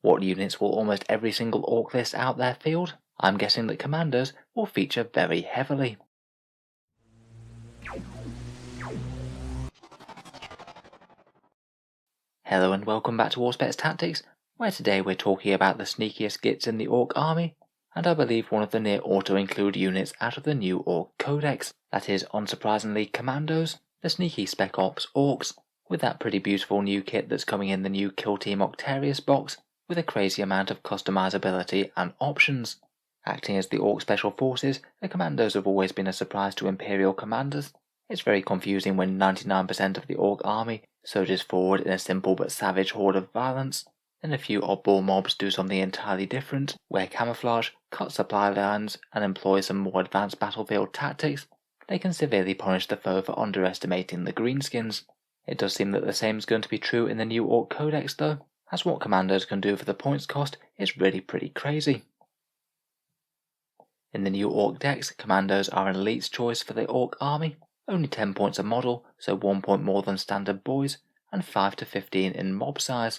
What units will almost every single Ork list out there field? I'm guessing that Commandos will feature very heavily. Hello and welcome back to Auspex Tactics, where today we're talking about the sneakiest gits in the Ork army, and I believe one of the near auto-include units out of the new Ork Codex, that is unsurprisingly Commandos, the sneaky Spec Ops Orks, with that pretty beautiful new kit that's coming in the new Kill Team Octarius box, with a crazy amount of customizability and options. Acting as the Ork Special Forces, the Commandos have always been a surprise to Imperial commanders. It's very confusing when 99% of the Ork army surges forward in a simple but savage horde of violence, then a few oddball mobs do something entirely different, wear camouflage, cut supply lines, and employ some more advanced battlefield tactics. They can severely punish the foe for underestimating the greenskins. It does seem that the same is going to be true in the new Ork Codex though, as what Commandos can do for the points cost is really pretty crazy. In the new Ork decks, Commandos are an elite's choice for the Ork army, only 10 points a model, so 1 point more than standard boys, and 5 to 15 in mob size.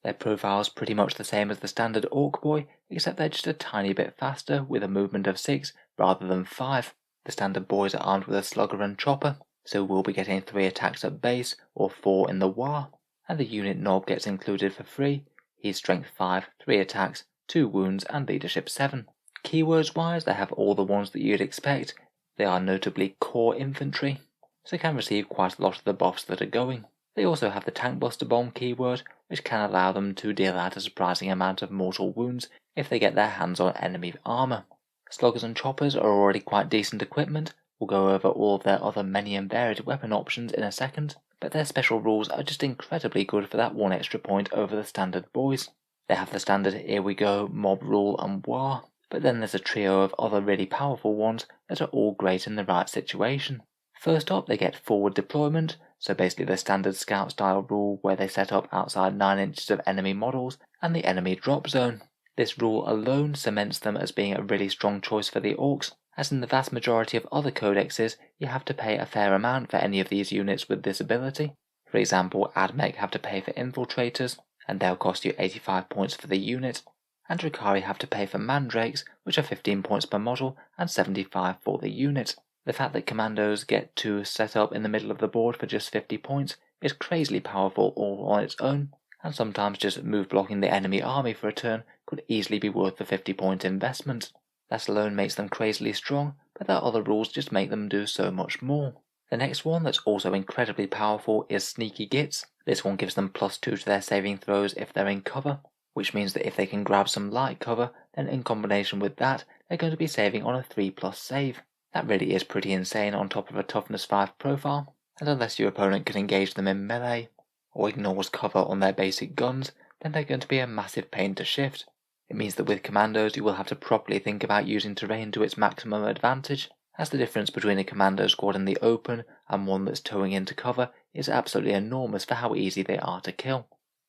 Their profile's pretty much the same as the standard Ork boy, except they're just a tiny bit faster with a movement of 6 rather than 5. The standard boys are armed with a slugger and chopper, so we'll be getting 3 attacks at base or 4 in the war, and the unit knob gets included for free. He's strength 5, 3 attacks, 2 wounds and leadership 7. Keywords wise, they have all the ones that you'd expect. They are notably core infantry, so can receive quite a lot of the buffs that are going. They also have the tank buster bomb keyword, which can allow them to deal out a surprising amount of mortal wounds if they get their hands on enemy armor. Sluggers and choppers are already quite decent equipment. We'll go over all of their other many and varied weapon options in a second, but their special rules are just incredibly good for that 1 extra point over the standard boys. They have the standard here we go, mob rule and war, but then there's a trio of other really powerful ones that are all great in the right situation. First up, they get forward deployment, so basically the standard scout style rule where they set up outside 9 inches of enemy models and the enemy drop zone. This rule alone cements them as being a really strong choice for the Orks, as in the vast majority of other codexes you have to pay a fair amount for any of these units with this ability. For example, Admech have to pay for infiltrators, and they'll cost you 85 points for the unit, and Drukhari have to pay for mandrakes, which are 15 points per model and 75 for the unit. The fact that Commandos get to set up in the middle of the board for just 50 points is crazily powerful all on its own, and sometimes just move blocking the enemy army for a turn could easily be worth the 50-point investment. That alone makes them crazily strong, but their other rules just make them do so much more. The next one that's also incredibly powerful is Sneaky Gits. This one gives them +2 to their saving throws if they're in cover, which means that if they can grab some light cover, then in combination with that, they're going to be saving on a 3+ save. That really is pretty insane on top of a toughness 5 profile, and unless your opponent can engage them in melee, or ignores cover on their basic guns, then they're going to be a massive pain to shift. It means that with Commandos you will have to properly think about using terrain to its maximum advantage, as the difference between a Commando squad in the open and one that's towing into cover is absolutely enormous for how easy they are to kill.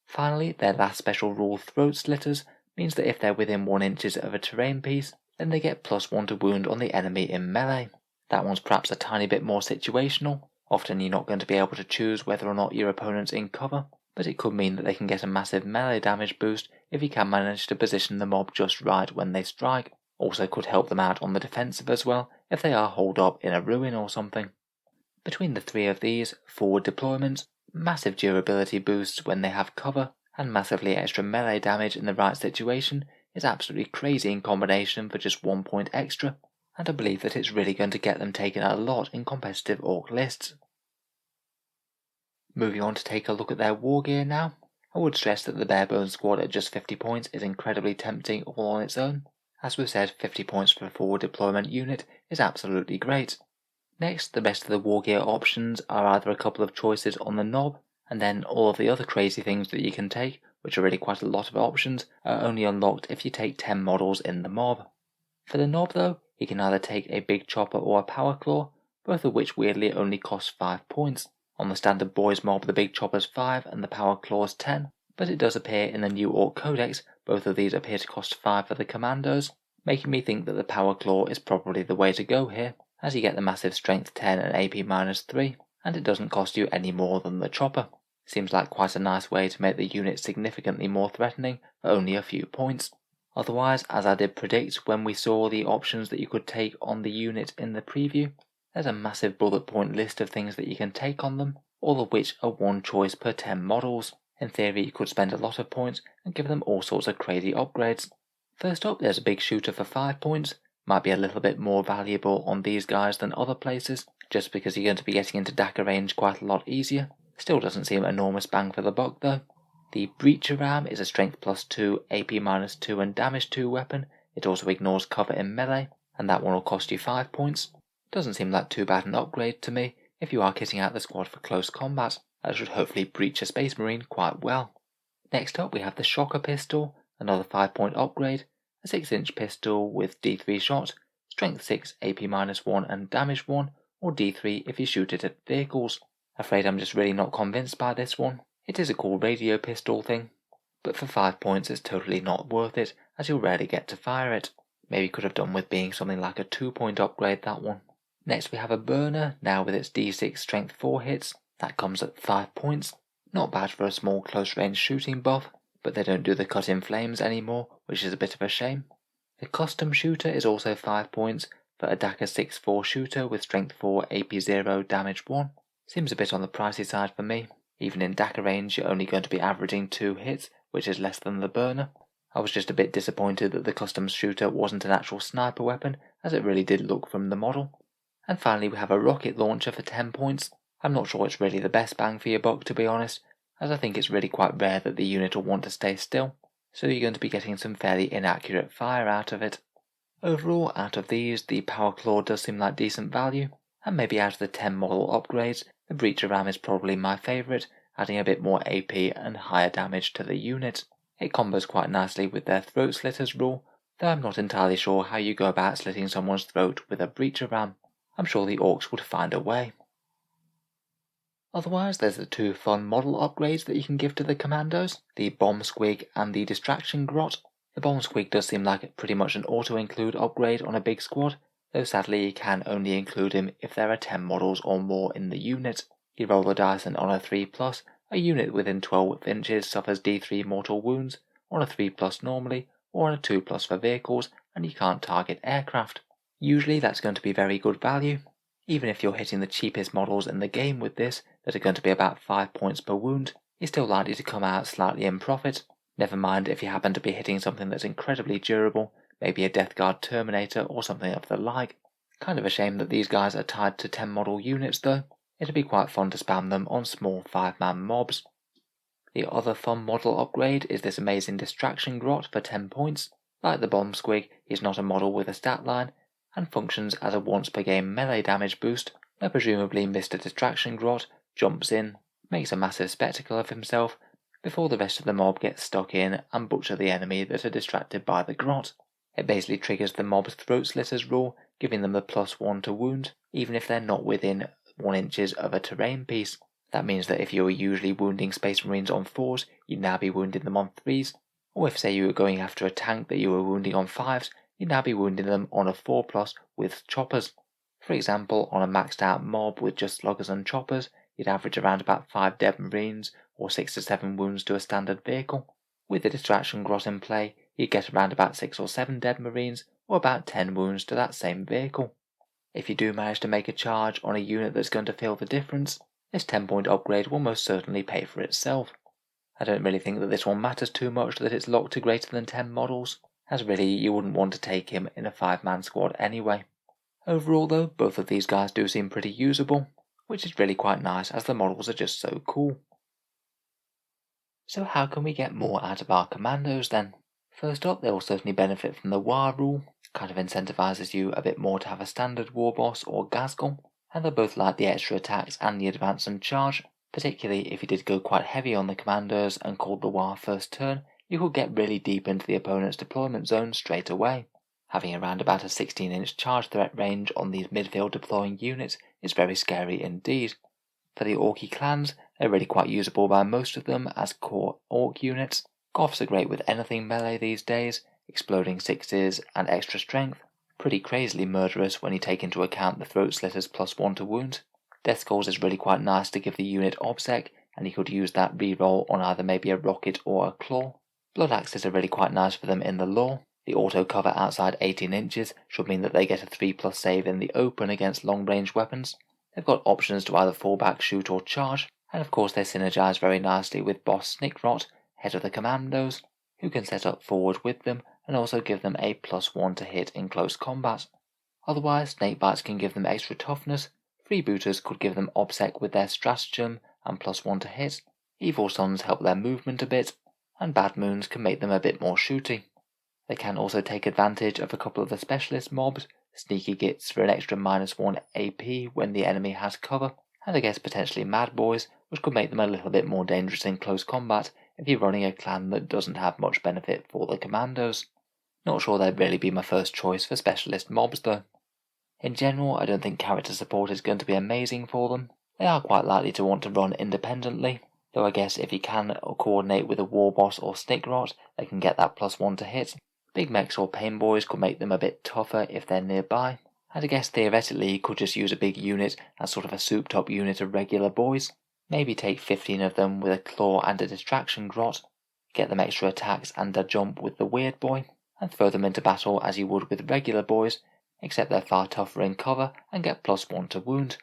Finally, their last special rule, Throat Slitters, means that if they're within 1 inches of a terrain piece, then they get +1 to wound on the enemy in melee. That one's perhaps a tiny bit more situational. Often you're not going to be able to choose whether or not your opponent's in cover, but it could mean that they can get a massive melee damage boost if you can manage to position the mob just right when they strike. Also could help them out on the defensive as well if they are holed up in a ruin or something. Between the 3 of these, forward deployments, massive durability boosts when they have cover, and massively extra melee damage in the right situation is absolutely crazy in combination for just 1 point extra, and I believe that it's really going to get them taken a lot in competitive Ork lists. Moving on to take a look at their Wargear now, I would stress that the bare bones squad at just 50 points is incredibly tempting all on its own. As we've said, 50 points for a forward deployment unit is absolutely great. Next, the rest of the Wargear options are either a couple of choices on the knob, and then all of the other crazy things that you can take, which are really quite a lot of options, are only unlocked if you take 10 models in the mob. For the knob though, you can either take a big chopper or a power claw, both of which weirdly only cost 5 points. On the standard boys mob the big chopper's 5 and the power claw's 10, but it does appear in the new Ork Codex both of these appear to cost 5 for the Commandos, making me think that the power claw is probably the way to go here, as you get the massive strength 10 and AP -3, and it doesn't cost you any more than the chopper. Seems like quite a nice way to make the unit significantly more threatening for only a few points. Otherwise, as I did predict when we saw the options that you could take on the unit in the preview, there's a massive bullet point list of things that you can take on them, all of which are one choice per 10 models. In theory, you could spend a lot of points and give them all sorts of crazy upgrades. First up, there's a big shooter for 5 points. Might be a little bit more valuable on these guys than other places, just because you're going to be getting into Dakka range quite a lot easier. Still doesn't seem enormous bang for the buck though. The Breacher Ram is a strength +2, AP -2 and damage 2 weapon. It also ignores cover in melee, and that one will cost you 5 points. Doesn't seem like too bad an upgrade to me if you are kitting out the squad for close combat. That should hopefully breach a Space Marine quite well. Next up we have the Shocker Pistol, another 5-point upgrade, a 6-inch pistol with D3 shot, strength 6, AP -1 and damage 1, or D3 if you shoot it at vehicles. Afraid I'm just really not convinced by this one. It is a cool radio pistol thing, but for 5 points it's totally not worth it, as you'll rarely get to fire it. Maybe could have done with being something like a 2-point upgrade, that one. Next we have a Burner, now with its D6 strength 4 hits. That comes at 5 points. Not bad for a small close range shooting buff, but they don't do the cut in flames anymore, which is a bit of a shame. The Custom Shooter is also 5 points for a Dakka 6-4 shooter with strength 4, AP 0, damage 1. Seems a bit on the pricey side for me. Even in Dakka range you're only going to be averaging 2 hits, which is less than the Burner. I was just a bit disappointed that the Custom Shooter wasn't an actual sniper weapon, as it really did look from the model. And finally we have a Rocket Launcher for 10 points. I'm not sure it's really the best bang for your buck, to be honest, as I think it's really quite rare that the unit will want to stay still, so you're going to be getting some fairly inaccurate fire out of it. Overall, out of these, the Power Claw does seem like decent value, and maybe out of the 10 model upgrades, the Breacher Ram is probably my favourite, adding a bit more AP and higher damage to the unit. It combos quite nicely with their Throat Slitters rule, though I'm not entirely sure how you go about slitting someone's throat with a Breacher Ram. I'm sure the Orks would find a way. Otherwise, there's the 2 fun model upgrades that you can give to the Kommandos, the Bomb Squig and the Distraction Grot. The Bomb Squig does seem like pretty much an auto-include upgrade on a big squad, though sadly you can only include him if there are 10 models or more in the unit. You roll the dice and on a 3+, a unit within 12 inches suffers D3 mortal wounds, on a 3+ normally, or on a 2+ for vehicles, and you can't target aircraft. Usually that's going to be very good value. Even if you're hitting the cheapest models in the game with this, that are going to be about 5 points per wound, you're still likely to come out slightly in profit. Never mind if you happen to be hitting something that's incredibly durable, maybe a Death Guard Terminator or something of the like. Kind of a shame that these guys are tied to 10 model units though. It'd be quite fun to spam them on small 5-man mobs. The other fun model upgrade is this amazing Distraction Grot for 10 points. Like the Bomb Squig, he's not a model with a stat line, and functions as a once per game melee damage boost, where presumably Mr. Distraction Grot jumps in, makes a massive spectacle of himself, before the rest of the mob gets stuck in and butcher the enemy that are distracted by the grot. It basically triggers the mob's Throat Slitters rule, giving them the +1 to wound, even if they're not within 1 inches of a terrain piece. That means that if you were usually wounding Space Marines on 4s, you'd now be wounding them on 3s, or if say you were going after a tank that you were wounding on 5s, you'd now be wounding them on a 4+ with choppers. For example, on a maxed out mob with just sluggers and choppers, you'd average around about 5 dead Marines or 6 to 7 wounds to a standard vehicle. With the Distraction Grot in play, you'd get around about 6 or 7 dead Marines or about 10 wounds to that same vehicle. If you do manage to make a charge on a unit that's going to feel the difference, this 10-point upgrade will most certainly pay for itself. I don't really think that this one matters too much that it's locked to greater than 10 models, as really you wouldn't want to take him in a 5-man squad anyway. Overall though, both of these guys do seem pretty usable, which is really quite nice as the models are just so cool. So how can we get more out of our Kommandos then? First up, they will certainly benefit from the War rule, kind of incentivizes you a bit more to have a standard war boss or Gazgul, and they both like the extra attacks and the advance and charge, particularly if you did go quite heavy on the Kommandos and called the War first turn, you could get really deep into the opponent's deployment zone straight away. Having around about a 16-inch charge threat range on these midfield deploying units is very scary indeed. For the Orky clans, they're really quite usable by most of them as core Ork units. Goths are great with anything melee these days, exploding 6s and extra strength, pretty crazily murderous when you take into account the Throat Slitters +1 to wound. Death Skulls is really quite nice to give the unit OBSEC, and you could use that reroll on either maybe a rocket or a claw. Blood axes are really quite nice for them in the lore. The auto cover outside 18 inches should mean that they get a 3+ save in the open against long range weapons. They've got options to either fall back, shoot or charge, and of course they synergize very nicely with boss Snickrot, head of the Kommandos, who can set up forward with them and also give them a +1 to hit in close combat. Otherwise, Snakebites can give them extra toughness, Freebooters could give them obsec with their stratagem and +1 to hit, Evil Sons help their movement a bit, and Bad Moons can make them a bit more shooty. They can also take advantage of a couple of the specialist mobs, Sneaky Gits for an extra -1 AP when the enemy has cover, and I guess potentially Mad Boys, which could make them a little bit more dangerous in close combat if you're running a clan that doesn't have much benefit for the Kommandos. Not sure they'd really be my first choice for specialist mobs though. In general, I don't think character support is going to be amazing for them. They are quite likely to want to run independently, though I guess if you can coordinate with a war boss or Snickrot, they can get that +1 to hit. Big mechs or pain boys could make them a bit tougher if they're nearby, and I guess theoretically you could just use a big unit as sort of a souped up unit of regular boys. Maybe take 15 of them with a claw and a distraction grot, get them extra attacks and a jump with the weird boy, and throw them into battle as you would with regular boys, except they're far tougher in cover and get +1 to wound.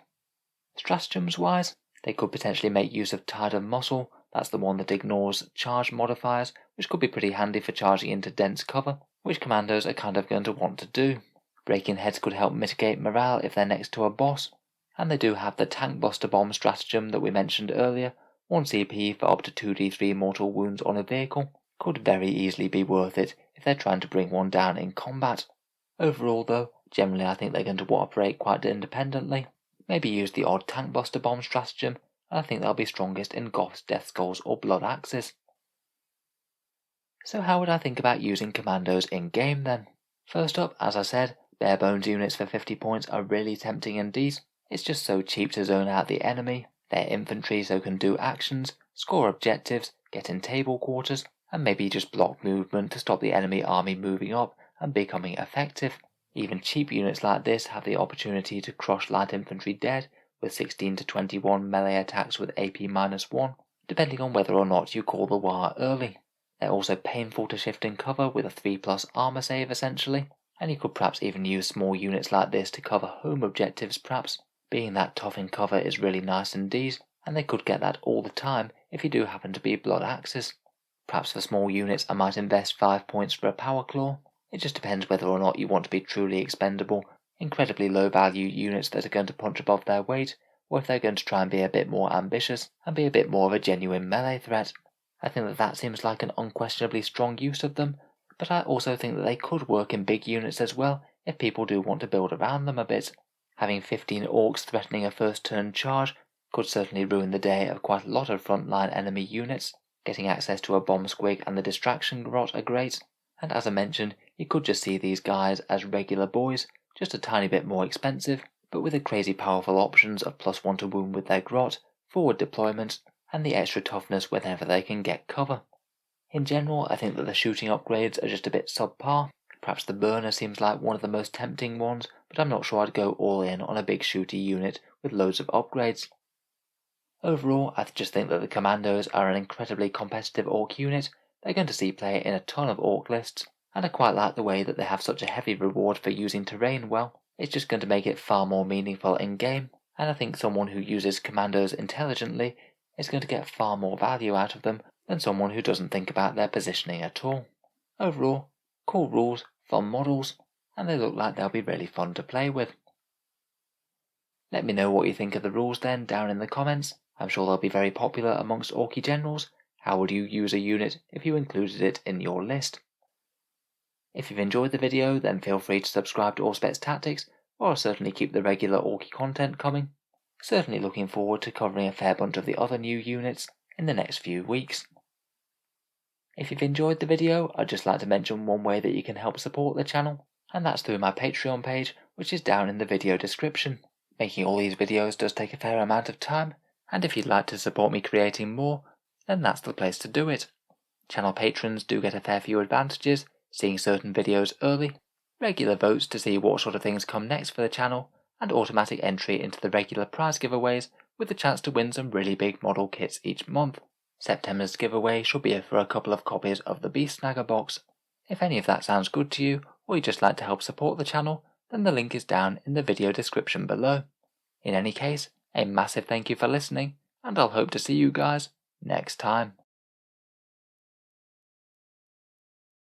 Stratagems wise, they could potentially make use of Tide of Muscle, that's the one that ignores charge modifiers, which could be pretty handy for charging into dense cover, which Kommandos are kind of going to want to do. Breaking heads could help mitigate morale if they're next to a boss, and they do have the Tank Buster Bomb stratagem that we mentioned earlier. 1 CP for up to 2d3 mortal wounds on a vehicle could very easily be worth it if they're trying to bring one down in combat. Overall though, generally I think they're going to operate quite independently. Maybe use the odd Tank Buster Bomb stratagem, and I think they'll be strongest in Goths, Death Skulls or Blood Axes. So how would I think about using Kommandos in game then? First up, as I said, bare bones units for 50 points are really tempting indeed. It's just so cheap to zone out the enemy, they're infantry so can do actions, score objectives, get in table quarters, and maybe just block movement to stop the enemy army moving up and becoming effective. Even cheap units like this have the opportunity to crush light infantry dead with 16 to 21 melee attacks with AP -1, depending on whether or not you call the war early. They're also painful to shift in cover with a 3+ armor save essentially, and you could perhaps even use small units like this to cover home objectives perhaps. Being that tough in cover is really nice indeed, and they could get that all the time if you do happen to be Blood Axes. Perhaps for small units I might invest 5 points for a Power Claw. It just depends whether or not you want to be truly expendable, incredibly low value units that are going to punch above their weight, or if they're going to try and be a bit more ambitious and be a bit more of a genuine melee threat. I think that seems like an unquestionably strong use of them, but I also think that they could work in big units as well if people do want to build around them a bit. Having 15 Orks threatening a first turn charge could certainly ruin the day of quite a lot of frontline enemy units. Getting access to a bomb squig and the distraction grot are great, and as I mentioned, you could just see these guys as regular boys, just a tiny bit more expensive, but with the crazy powerful options of +1 to wound with their grot, forward deployment, and the extra toughness whenever they can get cover. In general, I think that the shooting upgrades are just a bit subpar. Perhaps the burner seems like one of the most tempting ones, but I'm not sure I'd go all in on a big shooty unit with loads of upgrades. Overall, I just think that the Kommandos are an incredibly competitive Ork unit. They're going to see play in a ton of Ork lists, and I quite like the way that they have such a heavy reward for using terrain well. It's just going to make it far more meaningful in game, and I think someone who uses Kommandos intelligently is going to get far more value out of them than someone who doesn't think about their positioning at all. Overall, cool rules, fun models, and they look like they'll be really fun to play with. Let me know what you think of the rules then down in the comments. I'm sure they'll be very popular amongst Orky generals. How would you use a unit if you included it in your list? If you've enjoyed the video, then feel free to subscribe to Auspex Tactics, or I'll certainly keep the regular Orky content coming. Certainly looking forward to covering a fair bunch of the other new units in the next few weeks. If you've enjoyed the video, I'd just like to mention one way that you can help support the channel, and that's through my Patreon page, which is down in the video description. Making all these videos does take a fair amount of time, and if you'd like to support me creating more, then that's the place to do it. Channel patrons do get a fair few advantages, seeing certain videos early, regular votes to see what sort of things come next for the channel, and automatic entry into the regular prize giveaways, with the chance to win some really big model kits each month. September's giveaway should be for a couple of copies of the Beast Snagger box. If any of that sounds good to you, or you'd just like to help support the channel, then the link is down in the video description below. In any case, a massive thank you for listening, and I'll hope to see you guys next time.